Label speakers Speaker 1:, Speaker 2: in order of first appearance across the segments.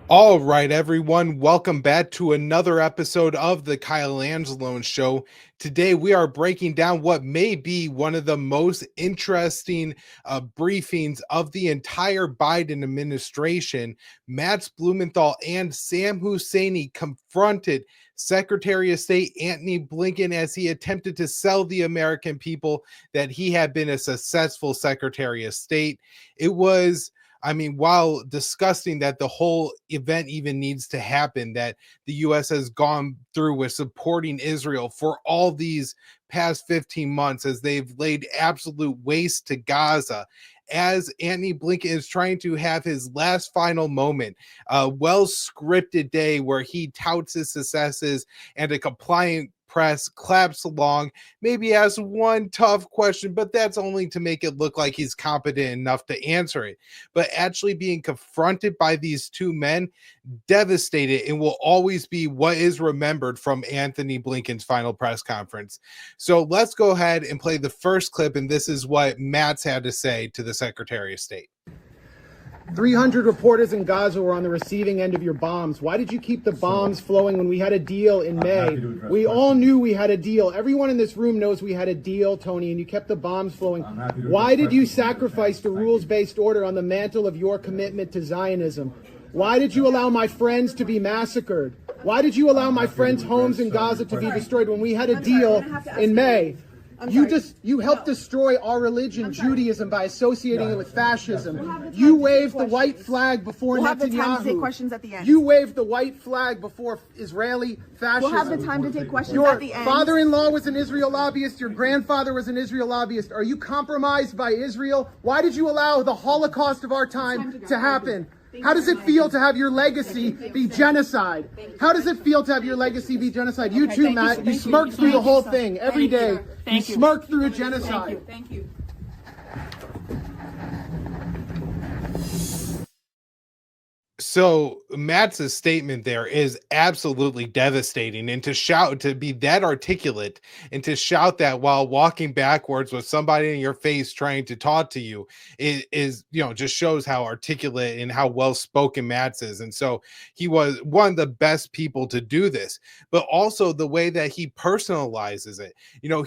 Speaker 1: All right, everyone, welcome back to another episode of the Kyle Angelone Show. Today, we are breaking down what may be one of the most interesting briefings of the entire Biden administration. Matt Blumenthal and Sam Husseini confronted Secretary of State Antony Blinken as he attempted to sell the American people that he had been a successful Secretary of State. It was, while disgusting that the whole event even needs to happen, that the U.S. has gone through with supporting Israel for all these past 15 months as they've laid absolute waste to Gaza, as Antony Blinken is trying to have his last final moment, a well-scripted day where he touts his successes and a compliant press claps along, maybe asks one tough question, but that's only to make it look like he's competent enough to answer it. But actually being confronted by these two men, devastated, and will always be what is remembered from Antony Blinken's final press conference. So let's go ahead and play the first clip, and this is what Matt's had to say to the Secretary of State.
Speaker 2: 300 reporters in Gaza were on the receiving end of your bombs. Why did you keep the bombs flowing when we had a deal in May? We all knew we had a deal. Everyone in this room knows we had a deal, Tony, and you kept the bombs flowing. Why did you sacrifice the rules-based order on the mantle of your commitment to Zionism? Why did you allow my friends to be massacred? Why did you allow my friends' homes in Gaza to be destroyed when we had a deal in May? You helped destroy our religion, Judaism, by associating it with fascism. You waved the white flag before Netanyahu.
Speaker 3: We'll have the time to take questions at the end.
Speaker 2: You waved the white flag before Israeli fascism.
Speaker 3: We'll have the time to take questions
Speaker 2: Your
Speaker 3: at the end.
Speaker 2: Your father-in-law was an Israel lobbyist. Your grandfather was an Israel lobbyist. Are you compromised by Israel? Why did you allow the Holocaust of our time to happen? How does it feel to have your legacy be genocide? How does it feel to have your legacy be genocide? You too, Matt. You smirk through the whole thing every day. You smirk through a genocide.
Speaker 3: Thank you.
Speaker 1: So Matt's statement there is absolutely devastating, and to be that articulate and to shout that while walking backwards with somebody in your face trying to talk to you is just shows how articulate and how well spoken Matt's is. And so he was one of the best people to do this, but also the way that he personalizes it.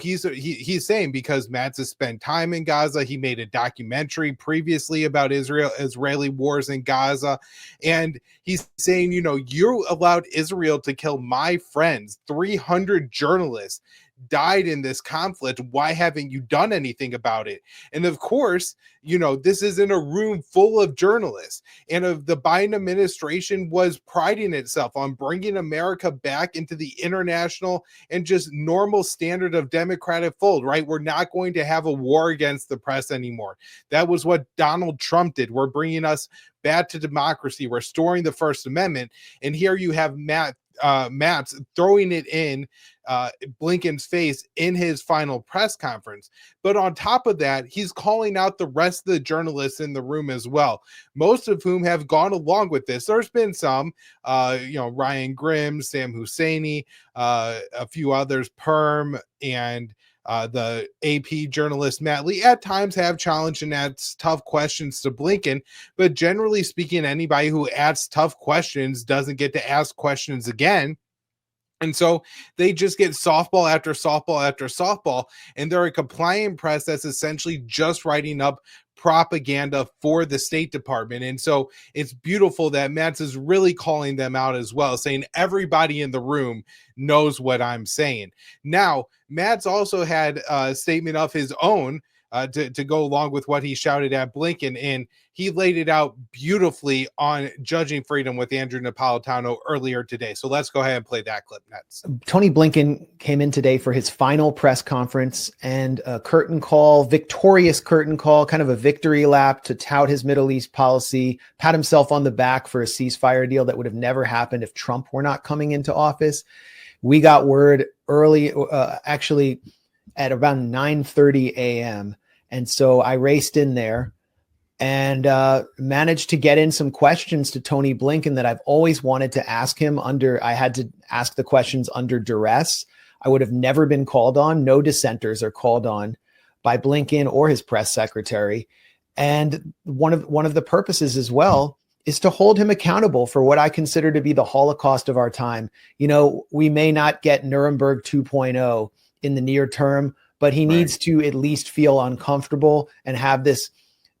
Speaker 1: He's saying because Matt's has spent time in Gaza, he made a documentary previously about Israeli wars in Gaza. And he's saying, you allowed Israel to kill my friends. 300 journalists died in this conflict. Why haven't you done anything about it? And of course, this is in a room full of journalists. And the Biden administration was priding itself on bringing America back into the international and just normal standard of democratic fold, right? We're not going to have a war against the press anymore. That was what Donald Trump did. We're bringing us back to democracy, restoring the First Amendment. And here you have Matt's throwing it in Blinken's face in his final press conference. But on top of that, he's calling out the rest of the journalists in the room as well, most of whom have gone along with this. There's been some, Ryan Grimm, Sam Husseini, a few others, Perm, and the AP journalist Matt Lee at times have challenged and asked tough questions to Blinken, but generally speaking, anybody who asks tough questions doesn't get to ask questions again. And so they just get softball after softball after softball, and they're a compliant press that's essentially just writing up propaganda for the State Department. And so it's beautiful that Matt's is really calling them out as well, saying everybody in the room knows what I'm saying. Now, Matt's also had a statement of his own to go along with what he shouted at Blinken, and he laid it out beautifully on Judging Freedom with Andrew Napolitano earlier today. So let's go ahead and play that clip next.
Speaker 4: Tony Blinken came in today for his final press conference, and a curtain call, victorious curtain call, kind of a victory lap to tout his Middle East policy, pat himself on the back for a ceasefire deal that would have never happened if Trump were not coming into office. We got word early, actually at around 9:30 a.m., and so I raced in there and managed to get in some questions to Tony Blinken that I've always wanted to ask him I had to ask the questions under duress. I would have never been called on. No dissenters are called on by Blinken or his press secretary. And one of the purposes as well is to hold him accountable for what I consider to be the Holocaust of our time. You know, we may not get Nuremberg 2.0 in the near term, but he needs to at least feel uncomfortable and have this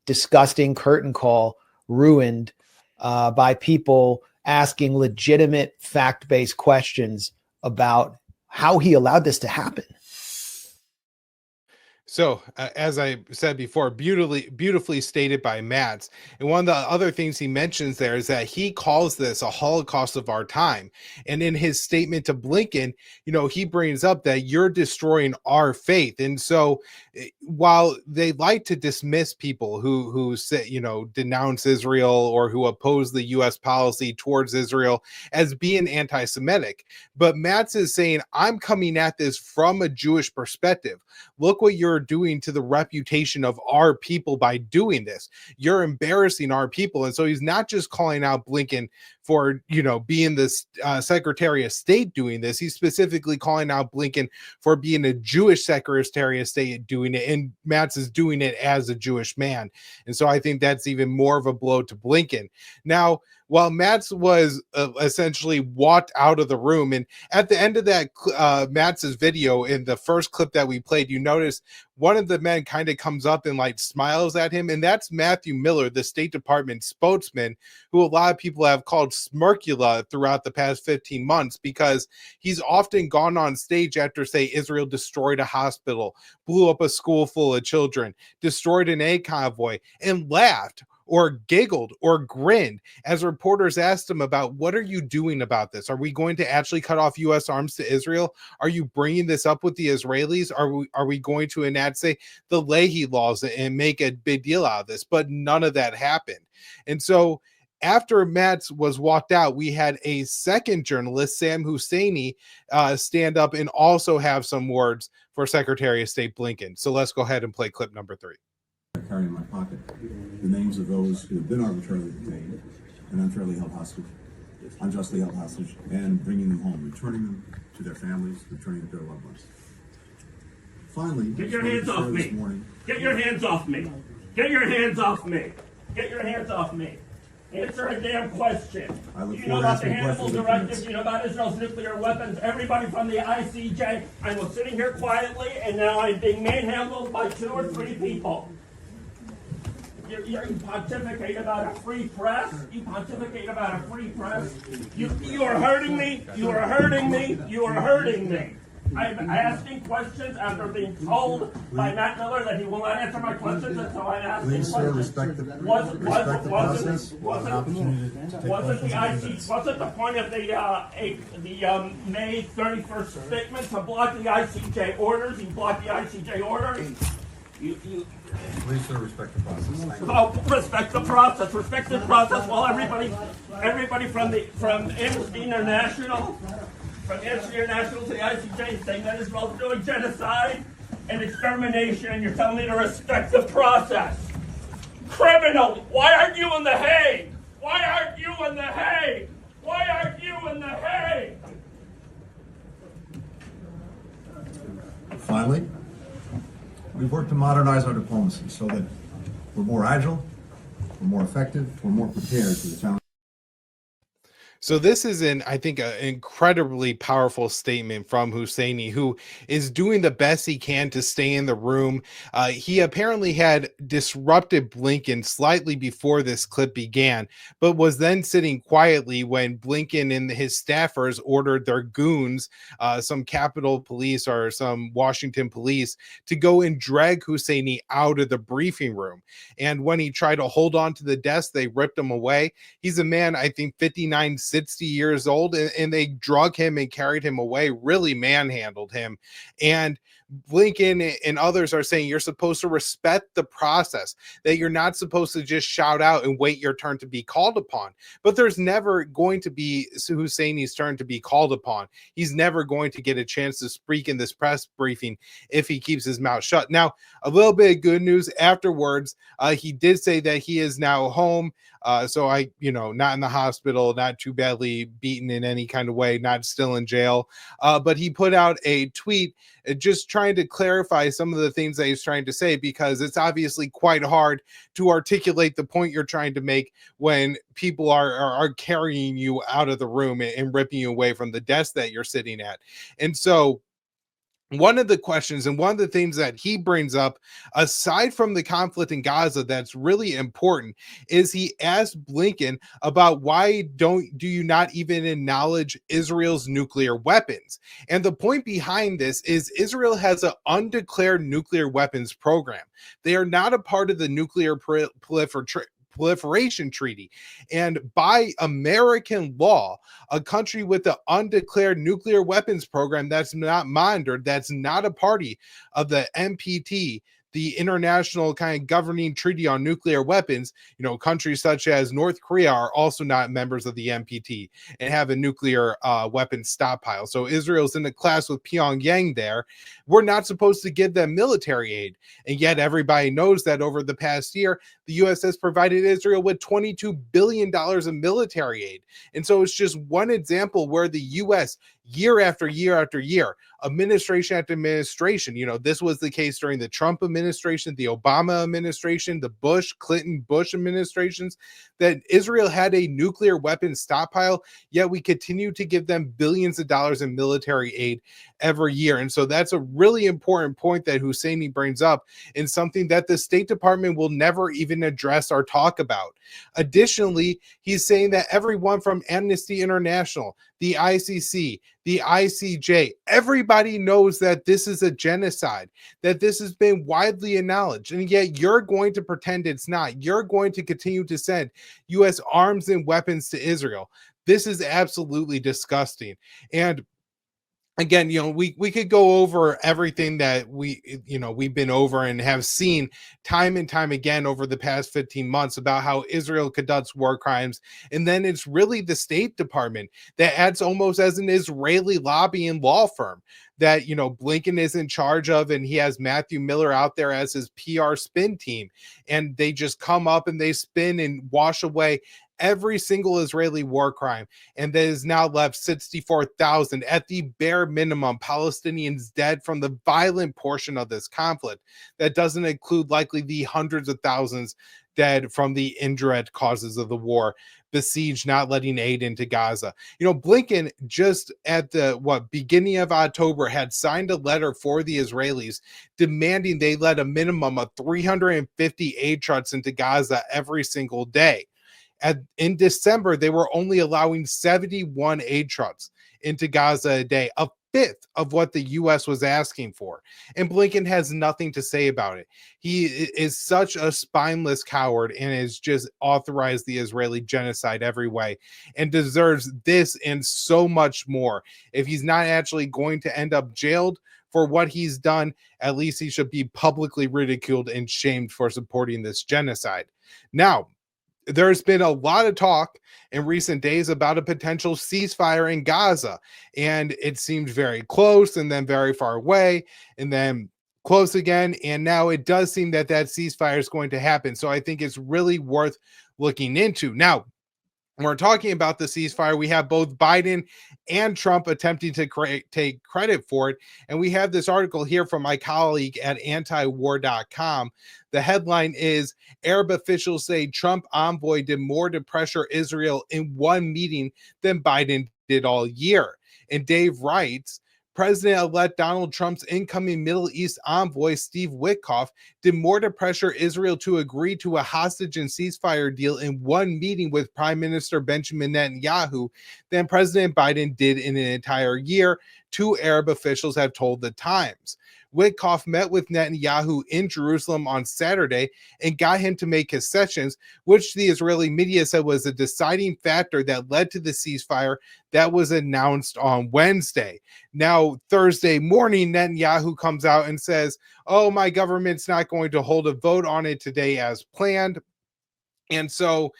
Speaker 4: disgusting curtain call ruined by people asking legitimate fact-based questions about how he allowed this to happen.
Speaker 1: So, as I said before, beautifully stated by Matz. And one of the other things he mentions there is that he calls this a Holocaust of our time. And in his statement to Blinken, you know, he brings up that you're destroying our faith. And so, while they like to dismiss people who say, you know, denounce Israel or who oppose the U.S. policy towards Israel as being anti-Semitic, but Matz is saying, I'm coming at this from a Jewish perspective. Look what you're doing to the reputation of our people by doing this. You're embarrassing our people. And so he's not just calling out Blinken for, you know, being this Secretary of State doing this. He's specifically calling out Blinken for being a Jewish Secretary of State doing it. And Matz is doing it as a Jewish man. And so I think that's even more of a blow to Blinken. Now, while Matz was essentially walked out of the room, and at the end of that Matz's video, in the first clip that we played, you notice one of the men kind of comes up and like smiles at him, and that's Matthew Miller, the State Department spokesman, who a lot of people have called Smirkula throughout the past 15 months, because he's often gone on stage after, say, Israel destroyed a hospital, blew up a school full of children, destroyed an aid convoy, and laughed or giggled or grinned as reporters asked him about, what are you doing about this? Are we going to actually cut off U.S. arms to Israel? Are you bringing this up with the Israelis? Are we going to enact, say, the Leahy laws and make a big deal out of this? But none of that happened. And so after Matz was walked out, we had a second journalist, Sam Husseini, stand up and also have some words for Secretary of State Blinken. So let's go ahead and play clip number 3.
Speaker 5: I carry in my pocket the names of those who have been arbitrarily detained and unfairly held hostage, unjustly held hostage, and bringing them home, returning them to their families, returning them to their loved ones. Finally,
Speaker 6: get your hands off me. Get your hands off me. Get your hands off me. Get your hands off me. Answer a damn question. Do you know about the Hannibal Directive? Do you know about Israel's nuclear weapons? Everybody from the ICJ. I was sitting here quietly, and now I'm being manhandled by 2 or 3 people. You pontificate about a free press. You pontificate about a free press. You are hurting me. You are hurting me. You are hurting me. I'm asking questions after being told by Matt Miller that he will not answer my questions, and so I'm asking questions.
Speaker 5: Sir, respect the process.
Speaker 6: Wasn't the point of the May 31st statement to block the ICJ orders? You blocked the ICJ orders.
Speaker 5: Please, sir, respect the process.
Speaker 6: Oh, respect the process. Respect the process. While everybody from Amnesty International, to the ICJ is saying that Israel's doing genocide and extermination. You're telling me to respect the process. Criminal. Why aren't you in The Hague? Why aren't you in The Hague? Why aren't you in The Hague?
Speaker 5: Finally, we've worked to modernize our diplomacy so that we're more agile, we're more effective, we're more prepared for the challenge.
Speaker 1: So this is I think, an incredibly powerful statement from Husseini, who is doing the best he can to stay in the room. He apparently had disrupted Blinken slightly before this clip began, but was then sitting quietly when Blinken and his staffers ordered their goons, some Capitol Police or some Washington police, to go and drag Husseini out of the briefing room. And when he tried to hold on to the desk, they ripped him away. He's a man, I think, 59, 60 years old, and they drug him and carried him away, really manhandled him. And Blinken and others are saying you're supposed to respect the process, that you're not supposed to just shout out and wait your turn to be called upon. But there's never going to be Husseini's turn to be called upon. He's never going to get a chance to speak in this press briefing if he keeps his mouth shut. Now, a little bit of good news afterwards. He did say that he is now home. So not in the hospital, not too badly beaten in any kind of way, not still in jail. But he put out a tweet just trying trying to clarify some of the things that he's trying to say, because it's obviously quite hard to articulate the point you're trying to make when people are carrying you out of the room and ripping you away from the desk that you're sitting at. And so one of the questions and one of the things that he brings up, aside from the conflict in Gaza, that's really important, is he asked Blinken about why do you not even acknowledge Israel's nuclear weapons? And the point behind this is Israel has an undeclared nuclear weapons program. They are not a part of the nuclear proliferation treaty, and by American law, a country with an undeclared nuclear weapons program that's not monitored, that's not a party of the NPT, the international kind of governing treaty on nuclear weapons, countries such as North Korea are also not members of the NPT and have a nuclear weapons stockpile. So Israel's in the class with Pyongyang there. We're not supposed to give them military aid. And yet everybody knows that over the past year, the U.S. has provided Israel with $22 billion in military aid. And so it's just one example where the U.S. year after year after year, administration after administration, this was the case during the Trump administration, the Obama administration, the Clinton Bush administrations, that Israel had a nuclear weapons stockpile, yet we continue to give them billions of dollars in military aid every year. And so that's a really important point that Husseini brings up, and something that the State Department will never even address or talk about. Additionally, he's saying that everyone from Amnesty International, the ICC, the ICJ, everybody knows that this is a genocide, that this has been widely acknowledged, and yet you're going to pretend it's not. You're going to continue to send U.S. arms and weapons to Israel. This is absolutely disgusting. And again, we could go over everything that we've been over and have seen time and time again over the past 15 months about how Israel conducts war crimes. And then it's really the State Department that acts almost as an Israeli lobbying law firm that, Blinken is in charge of, and he has Matthew Miller out there as his PR spin team. And they just come up and they spin and wash away every single Israeli war crime, and that has now left 64,000 at the bare minimum Palestinians dead from the violent portion of this conflict. That doesn't include likely the hundreds of thousands dead from the indirect causes of the war, besieged, not letting aid into Gaza. Blinken just at the beginning of October had signed a letter for the Israelis demanding they let a minimum of 350 aid trucks into Gaza every single day. In December, they were only allowing 71 aid trucks into Gaza a day, a fifth of what the U.S. was asking for. And Blinken has nothing to say about it. He is such a spineless coward and has just authorized the Israeli genocide every way and deserves this and so much more. If he's not actually going to end up jailed for what he's done, at least he should be publicly ridiculed and shamed for supporting this genocide. Now, there's been a lot of talk in recent days about a potential ceasefire in Gaza, and it seemed very close and then very far away and then close again. And now it does seem that ceasefire is going to happen. So I think it's really worth looking into. Now, when we're talking about the ceasefire, we have both Biden and Trump attempting to take credit for it. And we have this article here from my colleague at antiwar.com. The headline is, Arab officials say Trump envoy did more to pressure Israel in one meeting than Biden did all year. And Dave writes, President-elect Donald Trump's incoming Middle East envoy, Steve Witkoff, did more to pressure Israel to agree to a hostage and ceasefire deal in one meeting with Prime Minister Benjamin Netanyahu than President Biden did in an entire year, two Arab officials have told the Times. Witkoff met with Netanyahu in Jerusalem on Saturday and got him to make concessions, which the Israeli media said was a deciding factor that led to the ceasefire that was announced on Wednesday. Now, Thursday morning, Netanyahu comes out and says, my government's not going to hold a vote on it today as planned. And so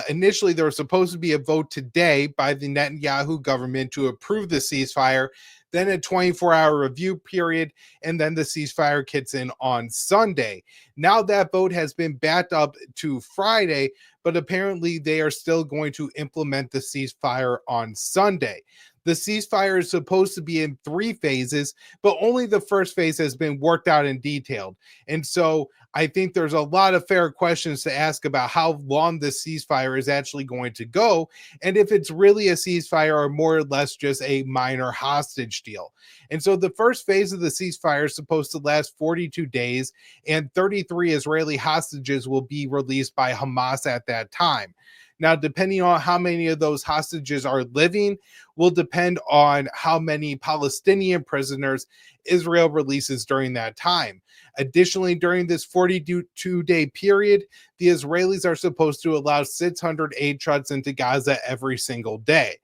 Speaker 1: initially, there was supposed to be a vote today by the Netanyahu government to approve the ceasefire, then a 24-hour review period, and then the ceasefire kicks in on Sunday. Now that vote has been backed up to Friday, but apparently they are still going to implement the ceasefire on Sunday. The ceasefire is supposed to be in 3 phases, but only the first phase has been worked out and detailed. And so I think there's a lot of fair questions to ask about how long this ceasefire is actually going to go, and if it's really a ceasefire or more or less just a minor hostage deal. And so the first phase of the ceasefire is supposed to last 42 days, and 33 Israeli hostages will be released by Hamas at that time. Now, depending on how many of those hostages are living will depend on how many Palestinian prisoners Israel releases during that time. Additionally, during this 42-day period, the Israelis are supposed to allow 600 aid trucks into Gaza every single day.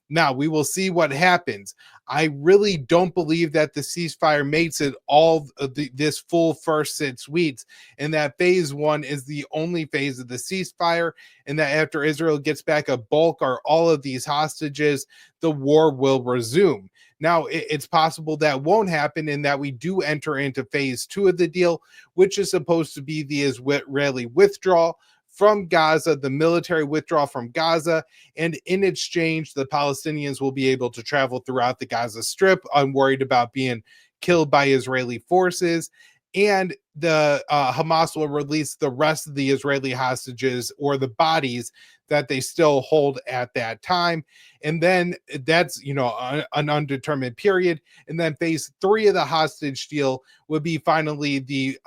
Speaker 1: Now, we will see what happens. I really don't believe that the ceasefire makes it all this full first 6 weeks, and that phase 1 is the only phase of the ceasefire, and that after Israel gets back a bulk or all of these hostages, the war will resume. Now, it's possible that won't happen, and that we do enter into phase 2 of the deal, which is supposed to be the Israeli withdrawal from Gaza, the military withdrawal from Gaza, and in exchange, the Palestinians will be able to travel throughout the Gaza Strip, unworried about being killed by Israeli forces, and the Hamas will release the rest of the Israeli hostages or the bodies that they still hold at that time. And then that's, an undetermined period. And then phase 3 of the hostage deal would be finally the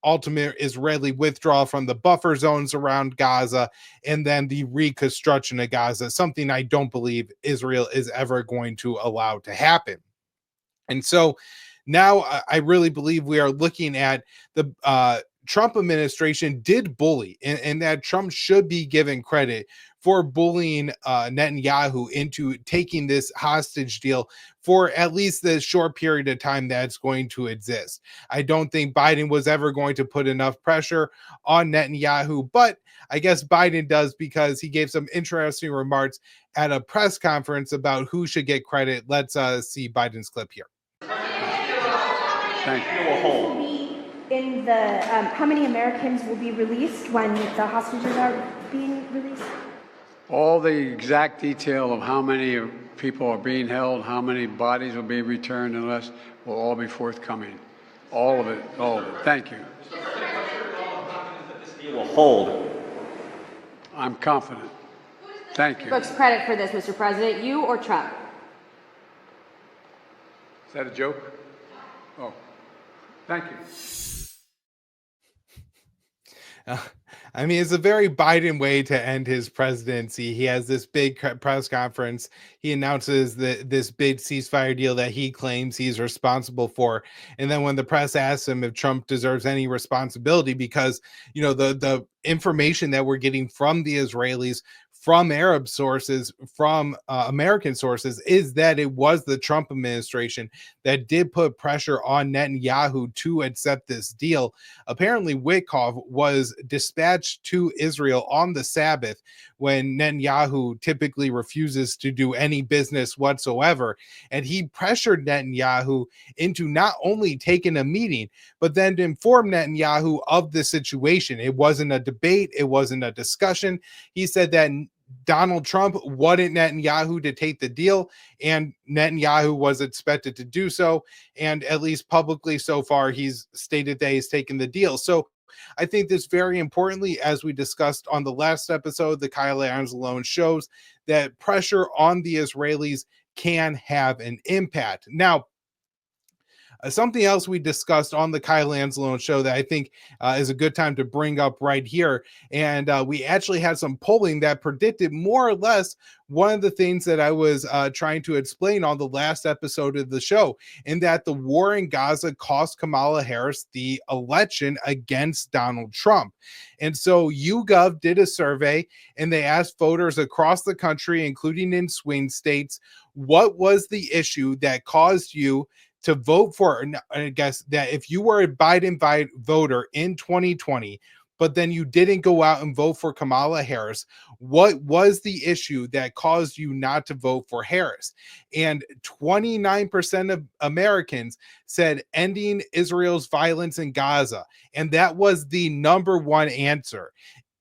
Speaker 1: ultimate Israeli withdrawal from the buffer zones around Gaza, and then the reconstruction of Gaza, something I don't believe Israel is ever going to allow to happen. And so now I really believe we are looking at the Trump administration did bully, and that Trump should be given credit for bullying Netanyahu into taking this hostage deal for at least the short period of time that's going to exist. I don't think Biden was ever going to put enough pressure on Netanyahu, but I guess Biden does, because he gave some interesting remarks at a press conference about who should get credit. Let's see Biden's clip here.
Speaker 7: Thank you. In the how many Americans will be released when the hostages are being released?
Speaker 8: All the exact detail of how many people are being held, how many bodies will be returned and less, will all be forthcoming. All of it, all of it. Thank you.
Speaker 6: This deal will hold.
Speaker 8: I'm confident. Thank you.
Speaker 9: Who takes credit for this, Mr. President, you or Trump?
Speaker 8: Is that a joke? Oh, thank you.
Speaker 1: I mean, it's a very Biden way to end his presidency. He has this big press conference. He announces this big ceasefire deal that he claims he's responsible for. And then when the press asks him if Trump deserves any responsibility, because, the information that we're getting from the Israelis, from Arab sources, from American sources, is that it was the Trump administration that did put pressure on Netanyahu to accept this deal. Apparently, Witkoff was dispatched to Israel on the Sabbath, when Netanyahu typically refuses to do any business whatsoever. And he pressured Netanyahu into not only taking a meeting, but then to inform Netanyahu of the situation. It wasn't a debate. It wasn't a discussion. He said that Donald Trump wanted Netanyahu to take the deal, and Netanyahu was expected to do so. And at least publicly so far, he's stated that he's taken the deal. So I think this, very importantly, as we discussed on the last episode, the Kyle Adams alone, shows that pressure on the Israelis can have an impact. Now, something else we discussed on the Kyle Anzalone show that I think is a good time to bring up right here. And we actually had some polling that predicted more or less one of the things that I was trying to explain on the last episode of the show, in that the war in Gaza cost Kamala Harris the election against Donald Trump. And so YouGov did a survey, and they asked voters across the country, including in swing states, what was the issue that caused you to vote for, I guess, that if you were a Biden voter in 2020, but then you didn't go out and vote for Kamala Harris, what was the issue that caused you not to vote for Harris? And 29% of Americans said ending Israel's violence in Gaza. And that was the number one answer.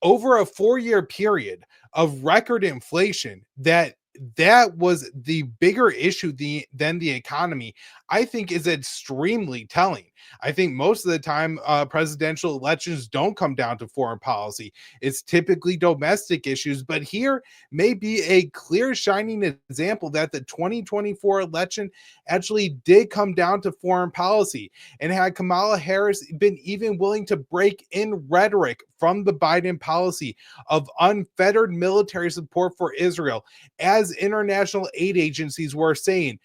Speaker 1: Over a 4-year period of record inflation that that was the bigger issue than the economy, I think is extremely telling. I think most of the time presidential elections don't come down to foreign policy. It's typically domestic issues, but here may be a clear shining example that the 2024 election actually did come down to foreign policy. And had Kamala Harris been even willing to break in rhetoric from the Biden policy of unfettered military support for Israel, as international aid agencies were saying,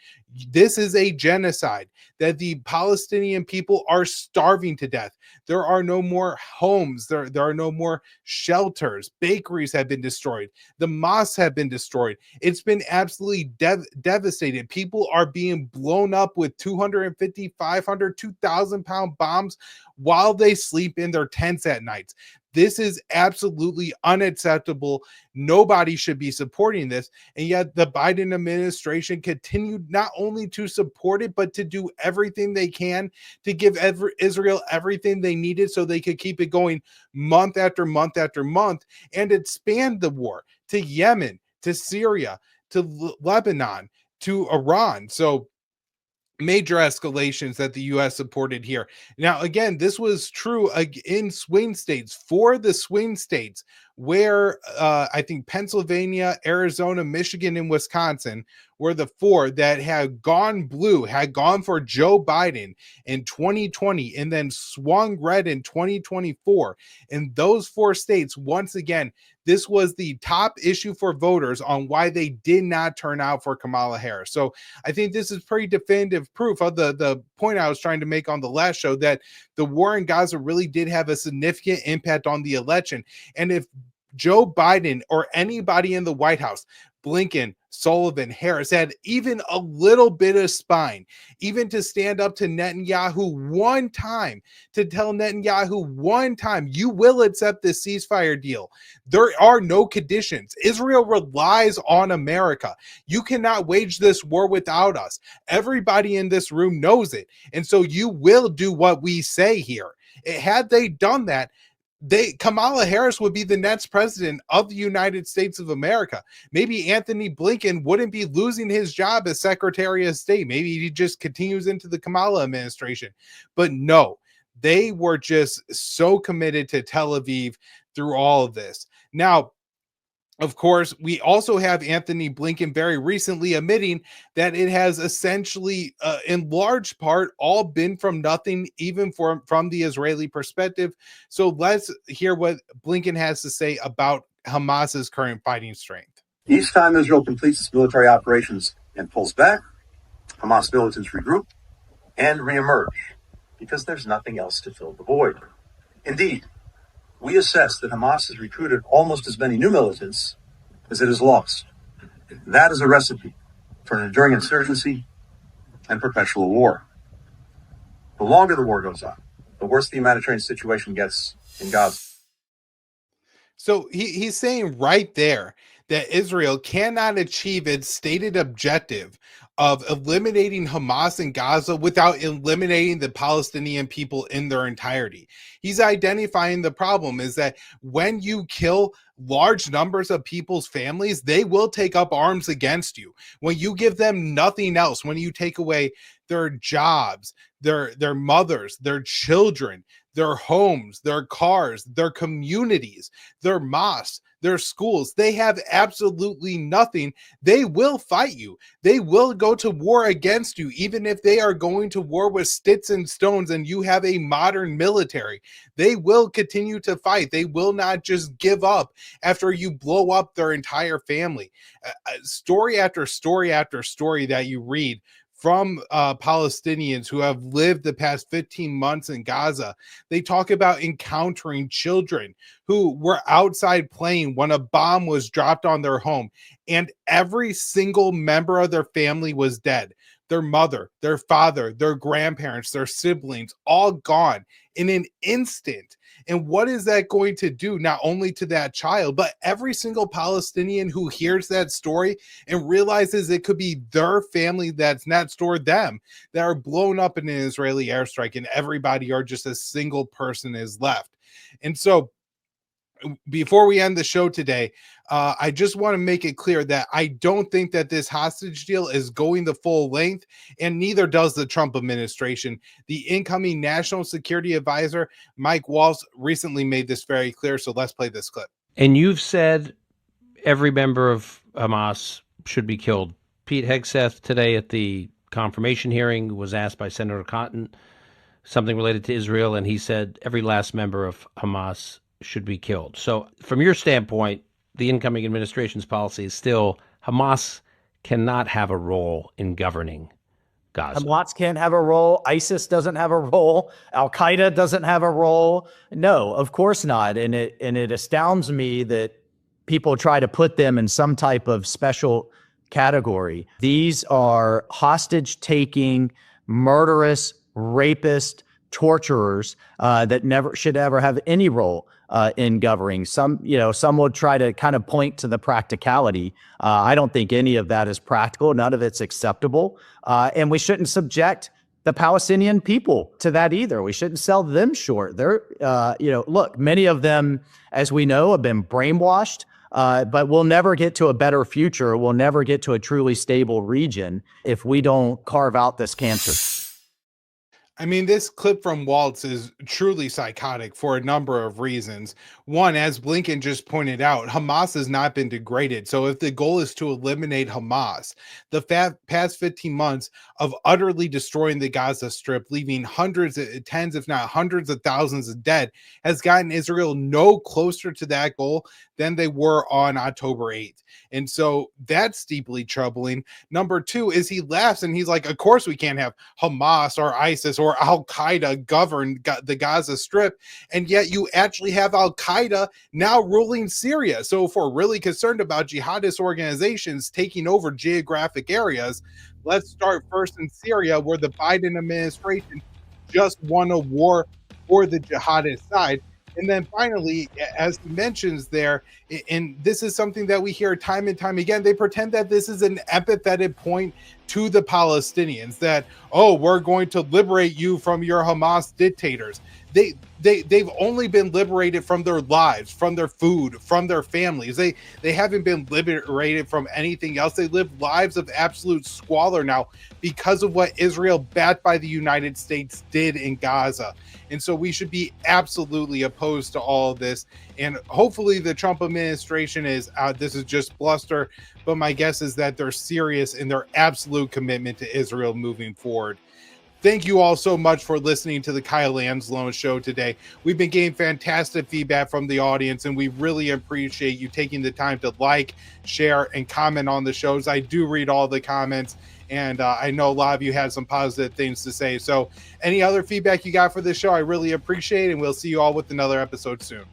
Speaker 1: this is a genocide, that the Palestinian people are starving to death. There are no more homes. There are no more shelters. Bakeries have been destroyed. The mosques have been destroyed. It's been absolutely devastated. People are being blown up with 250, 500, 2,000 pound bombs while they sleep in their tents at night. This is absolutely unacceptable. Nobody should be supporting this. And yet the Biden administration continued not only to support it, but to do everything they can to give Israel everything they needed so they could keep it going month after month after month and expand the war to Yemen, to Syria, to Lebanon, to Iran. So major escalations that the U.S. supported here. Now, again, this was true in swing states. For the swing states where I think Pennsylvania, Arizona, Michigan, and Wisconsin were the four that had gone blue, had gone for Joe Biden in 2020 and then swung red in 2024. In those four states, once again, this was the top issue for voters on why they did not turn out for Kamala Harris. So I think this is pretty definitive proof of the point I was trying to make on the last show, that the war in Gaza really did have a significant impact on the election. And if Joe Biden or anybody in the White House, Blinken, Sullivan, Harris, had even a little bit of spine, even to stand up to Netanyahu one time, to tell Netanyahu one time, you will accept this ceasefire deal. There are no conditions. Israel relies on America. You cannot wage this war without us. Everybody in this room knows it. And so you will do what we say here. Had they done that, Kamala Harris would be the next president of the United States of America. Maybe Anthony Blinken wouldn't be losing his job as Secretary of State. Maybe he just continues into the Kamala administration. But no, they were just so committed to Tel Aviv through all of this. Now, of course, we also have Anthony Blinken very recently admitting that it has essentially, in large part, all been from nothing, even from the Israeli perspective. So let's hear what Blinken has to say about Hamas's current fighting strength.
Speaker 10: Each time Israel completes its military operations and pulls back, Hamas militants regroup and reemerge because there's nothing else to fill the void. Indeed, we assess that Hamas has recruited almost as many new militants as it has lost. That is a recipe for an enduring insurgency and perpetual war. The longer the war goes on, the worse the humanitarian situation gets in Gaza.
Speaker 1: So he's saying right there that Israel cannot achieve its stated objective of eliminating Hamas in Gaza without eliminating the Palestinian people in their entirety. He's identifying the problem is that when you kill large numbers of people's families, they will take up arms against you. When you give them nothing else, when you take away their jobs, their mothers, their children, their homes, their cars, their communities, their mosques, their schools, they have absolutely nothing. They will fight you. They will go to war against you, even if they are going to war with sticks and stones and you have a modern military. They will continue to fight. They will not just give up after you blow up their entire family. Story after story after story that you read from Palestinians who have lived the past 15 months in Gaza, they talk about encountering children who were outside playing when a bomb was dropped on their home, and every single member of their family was dead. Their mother, their father, their grandparents, their siblings, all gone in an instant. And what is that going to do not only to that child, but every single Palestinian who hears that story and realizes it could be their family that's next door them that are blown up in an Israeli airstrike, and everybody or just a single person is left. And so before we end the show today, I just want to make it clear that I don't think that this hostage deal is going the full length, and neither does the Trump administration. The incoming National Security Advisor, Mike Waltz, recently made this very clear. So let's play this clip.
Speaker 11: And you've said every member of Hamas should be killed. Pete Hegseth today at the confirmation hearing was asked by Senator Cotton something related to Israel, and he said every last member of Hamas should be killed. So from your standpoint, the incoming administration's policy is still Hamas cannot have a role in governing Gaza.
Speaker 12: Hamas can't have a role. ISIS doesn't have a role. Al-Qaeda doesn't have a role. No, of course not. And it astounds me that people try to put them in some type of special category. These are hostage-taking, murderous, rapist, torturers that never should ever have any role in governing. Some would try to kind of point to the practicality. I don't think any of that is practical. None of it's acceptable. And we shouldn't subject the Palestinian people to that either. We shouldn't sell them short. They're, look, many of them, as we know, have been brainwashed. But we'll never get to a better future. We'll never get to a truly stable region if we don't carve out this cancer.
Speaker 1: I mean, this clip from Waltz is truly psychotic for a number of reasons. One, as Blinken just pointed out, Hamas has not been degraded. So if the goal is to eliminate Hamas, the past 15 months of utterly destroying the Gaza Strip, leaving hundreds, tens, if not hundreds of thousands of dead, has gotten Israel no closer to that goal than they were on October 8th. And so that's deeply troubling. Number two is he laughs and he's like, of course we can't have Hamas or ISIS or Al-Qaeda govern the Gaza Strip. And yet you actually have Al-Qaeda now ruling Syria. So if we're really concerned about jihadist organizations taking over geographic areas, let's start first in Syria, where the Biden administration just won a war for the jihadist side. And then finally, as he mentions there, and this is something that we hear time and time again, they pretend that this is an empathetic point to the Palestinians, that, oh, we're going to liberate you from your Hamas dictators. They've only been liberated from their lives, from their food, from their families. They haven't been liberated from anything else. They live lives of absolute squalor now because of what Israel, backed by the United States, did in Gaza. And so we should be absolutely opposed to all of this. And hopefully the Trump administration is, this is just bluster, but my guess is that they're serious in their absolute commitment to Israel moving forward. Thank you all so much for listening to the Kyle Anzalone Show today. We've been getting fantastic feedback from the audience, and we really appreciate you taking the time to like, share, and comment on the shows. I do read all the comments, and I know a lot of you have some positive things to say. So any other feedback you got for this show, I really appreciate, and we'll see you all with another episode soon.